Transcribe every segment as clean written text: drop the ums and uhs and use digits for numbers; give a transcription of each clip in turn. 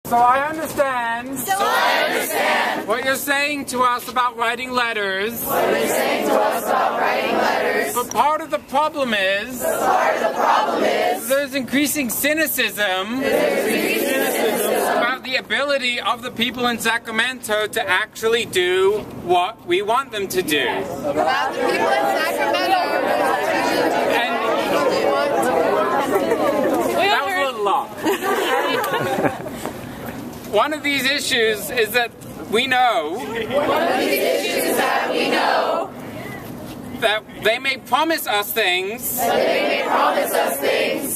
So I understand what you're saying to us about writing letters. But part of the problem is there's increasing cynicism about the ability of the people in Sacramento to actually do what we want them to do. About the people in Sacramento. That was a little long. One of these issues is that we know that they may promise us things,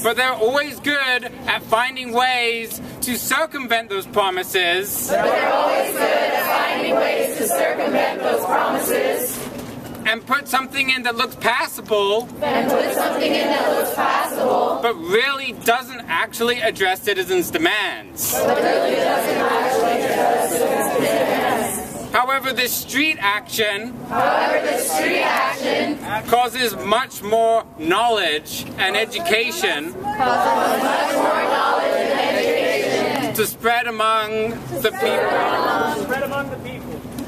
but they're always good at finding ways to circumvent those promises. And put something in that looks passable, but really doesn't actually address citizens' demands. However, this street action causes much more knowledge and education to spread among the people.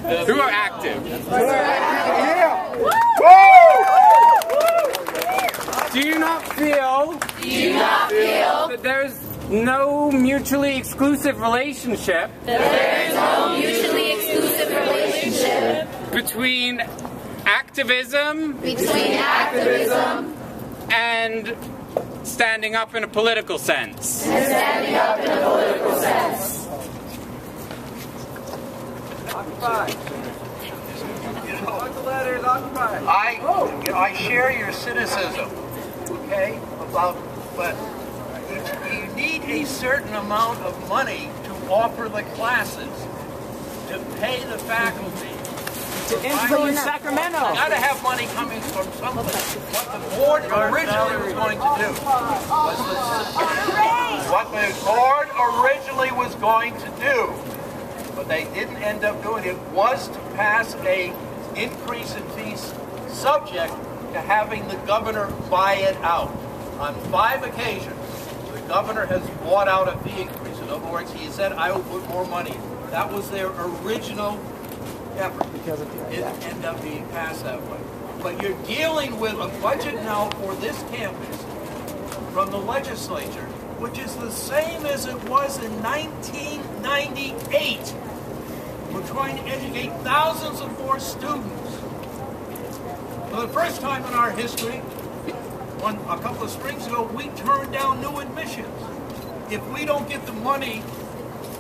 Who are active. Do you not feel that there's no mutually exclusive relationship between activism and standing up in a political sense? I share your cynicism, okay, but you need a certain amount of money to offer the classes, to pay the faculty, to influence Sacramento. You got to have money coming from someplace. What the board originally was going to do but they didn't end up doing it, was to pass a increase in fees subject to having the governor buy it out. On 5 occasions, the governor has bought out a fee increase. In other words, he said, I will put more money. That was their original effort. It didn't end up being passed that way. But you're dealing with a budget now for this campus from the legislature, which is the same as it was in 1998. We're trying to educate thousands of more students. For the first time in our history, a couple of springs ago, we turned down new admissions. If we don't get the money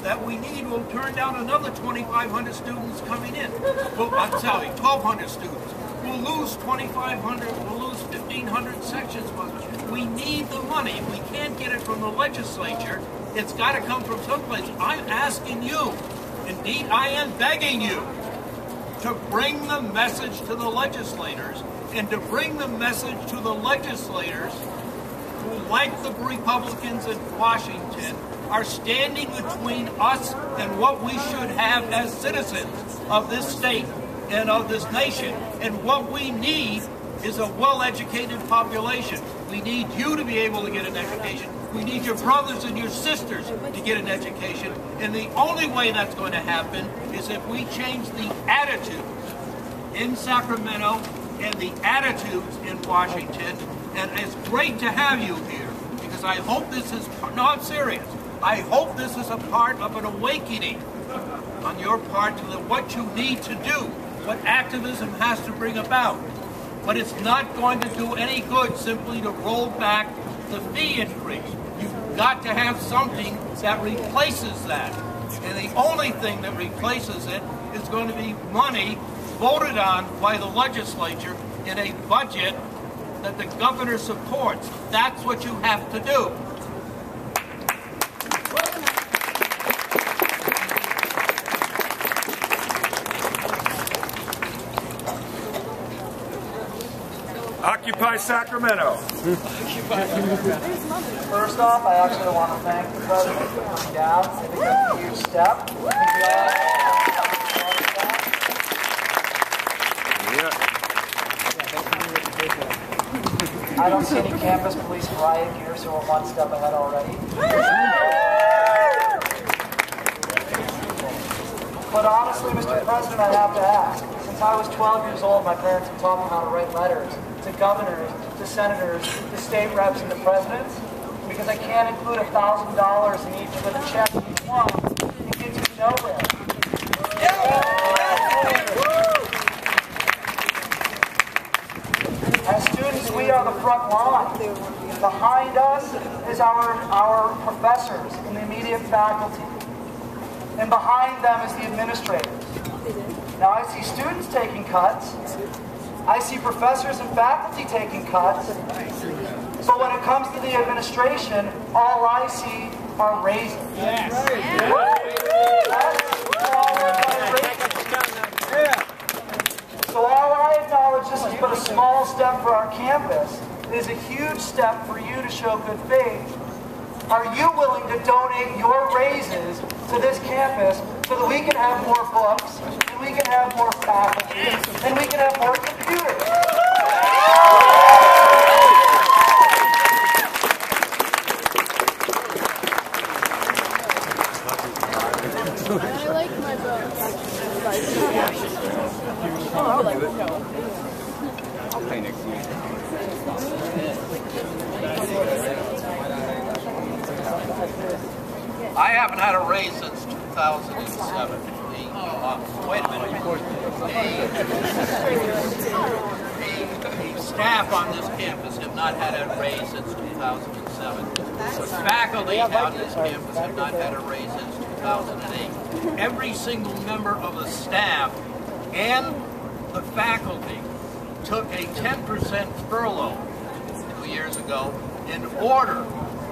that we need, we'll turn down another 2,500 students coming in. Well, I'm sorry, 1,200 students. We'll lose 2,500, we'll lose 1,500 sections. We need the money. If we can't get it from the legislature, it's got to come from someplace. I'm asking you, indeed I am begging you, to bring the message to the legislators, and to bring the message to the legislators who, like the Republicans in Washington, are standing between us and what we should have as citizens of this state and of this nation. And what we need is a well-educated population. We need you to be able to get an education. We need your brothers and your sisters to get an education. And the only way that's going to happen is if we change the attitudes in Sacramento and the attitudes in Washington. And it's great to have you here, because I hope this is, no, I'm serious. I hope this is a part of an awakening on your part to what you need to do, what activism has to bring about. But it's not going to do any good simply to roll back the fee increase. You've got to have something that replaces that. And the only thing that replaces it is going to be money voted on by the legislature in a budget that the governor supports. That's what you have to do. Occupy Sacramento. First off, I actually want to thank the president for coming down. I think that's a huge step. I don't see any campus police riot gear, so we're one step ahead already. But honestly, Mr. President, I have to ask. Since I was 12 years old, my parents have taught me how to write letters to governors, to senators, to state reps, and to presidents. Because I can't include $1,000 in each with a check each one. It gets you nowhere. As students, we are the front line. Behind us is our professors and the immediate faculty. And behind them is the administrators. Now I see students taking cuts. I see professors and faculty taking cuts. But when it comes to the administration, all I see are raises. Yes. So while I acknowledge this is but a small step for our campus, it is a huge step for you to show good faith. Are you willing to donate your raises to this campus so that we can have more books, and we can have more faculty, and we can have more computers? I like my I'll play next week. I haven't had a raise since 2007. Wait a minute. The staff on this campus have not had a raise since 2007. The faculty on this campus have not had a raise since 2008. Every single member of the staff and the faculty took a 10% furlough 2 years ago in order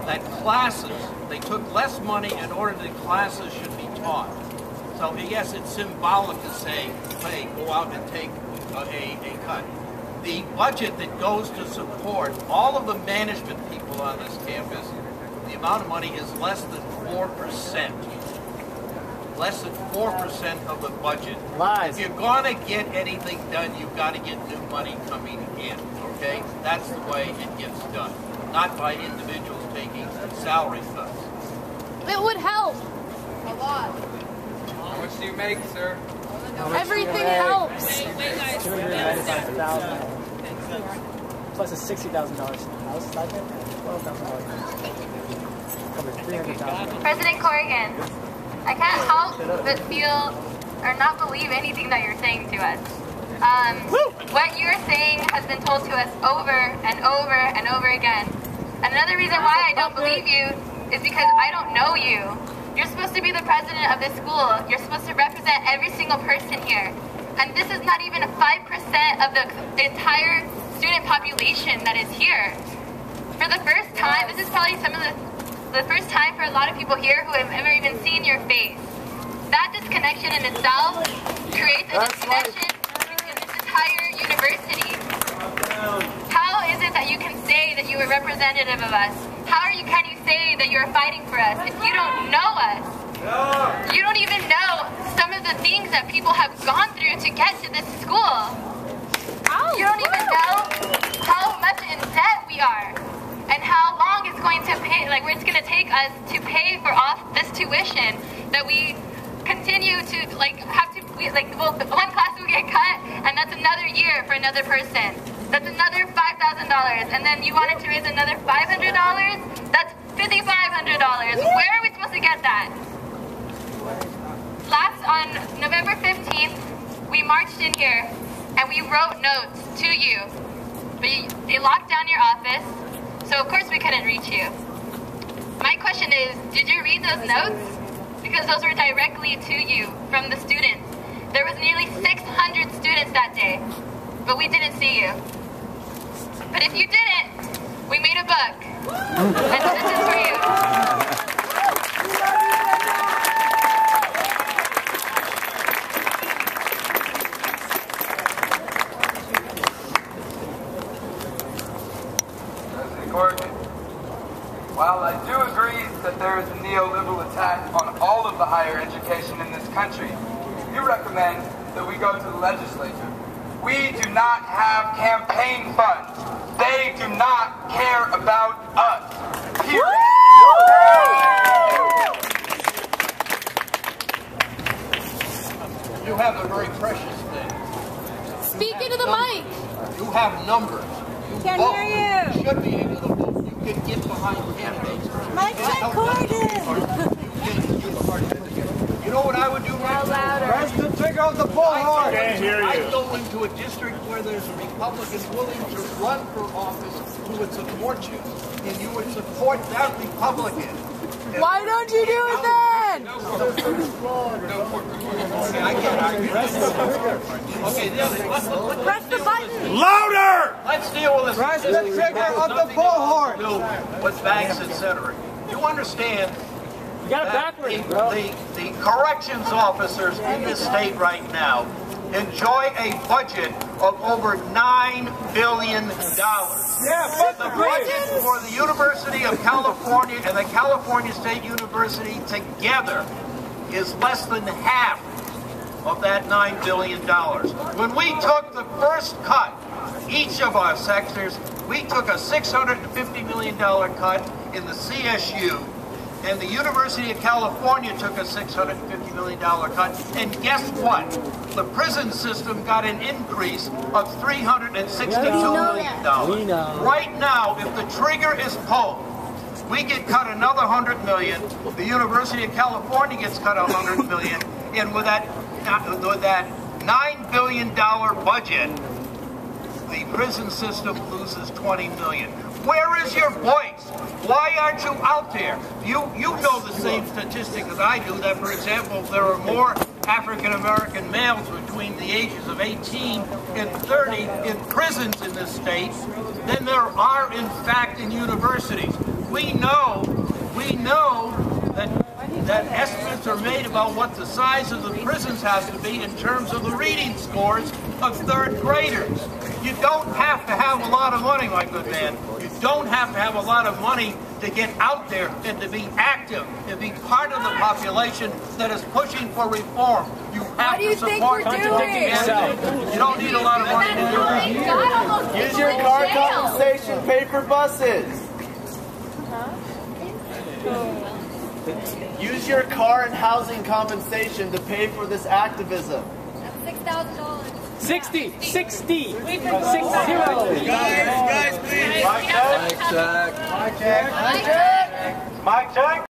that classes, they took less money in order that classes should be taught. So yes, it's symbolic to say, hey, go out and take a cut. The budget that goes to support all of the management people on this campus, the amount of money is less than 4%. Less than 4% of the budget. Lies. If you're going to get anything done, you've got to get new money coming in, okay? That's the way it gets done. Not by individuals taking salary cuts. It would help a lot. How much do you make, sir? Everything helps. $295,000 plus a $60,000 house stipend, $12,000. Covers $300,000. President Corrigan, I can't help but feel or not believe anything that you're saying to us. What you're saying has been told to us over and over and over again. And another reason why I don't believe you is because I don't know you. You're supposed to be the president of this school. You're supposed to represent every single person here. And this is not even 5% of the entire student population that is here. For the first time, this is probably the first time for a lot of people here who have ever even seen your face. That disconnection in itself creates a disconnection between this entire university. How is it that you can say that you are representative of us? Can you say that you're fighting for us if you don't know us? You don't even know some of the things that people have gone through to get to this school. You don't even know how much in debt we are and how long it's going to take us to pay for all this tuition that we continue to one class will get cut, and that's another year for another person. That's another $5,000, and then you wanted to raise another $500. That's $5,500. Where are we supposed to get that? On November 15th, we marched in here and we wrote notes to you, but they locked down your office, so of course we couldn't reach you. My question is, did you read those notes? Because those were directly to you from the students. There was nearly 600 students that day, but we didn't see you. But if you didn't, we made a book, and this is for you. While I do agree that there is a neoliberal attack on all of the higher education in this country, you recommend that we go to the legislature. We do not have campaign funds. They do not care about us. Period. You have a very precious thing. Speak into the mic. You have numbers. You Can't vote. hear you. You should be able to vote. You can get behind candidates. Mike recorded. You know what I would do right now? Press the trigger of the bullhorn. I'd go into a district where there's a Republican willing to run for office who would support you, and you would support that Republican. Why don't you do it then? Okay, I can't argue. Okay, let's Press the button. Louder! Let's deal with this. Press the trigger of the bullhorn. With banks, etc. You understand? You got it backwards, bro. The corrections officers in this state right now enjoy a budget of over $9 billion. The budget for the University of California and the California State University together is less than half of that $9 billion. When we took the first cut, each of our sectors, we took a $650 million cut in the CSU, and the University of California took a $650 million cut. And guess what? The prison system got an increase of $362 million. Right now, if the trigger is pulled, we get cut another $100 million. The University of California gets cut $100 million. And with that $9 billion budget, the prison system loses $20 million. Where is your voice? Why aren't you out there? You know the same statistic as I do, that, for example, there are more African-American males between the ages of 18 and 30 in prisons in this state than there are, in fact, in universities. We know that estimates are made about what the size of the prisons has to be in terms of the reading scores of third graders. You don't have to have a lot of money, my good man. You don't have to have a lot of money to get out there and to be active, and be part of the population that is pushing for reform. You have to support contradicting yourself. You don't need a lot of money to do that. Use your car compensation, pay for buses. Use your car and housing compensation to pay for this activism. $6,000. 60. 60. 60. Guys, please. Mic check. Mic check. Mic check.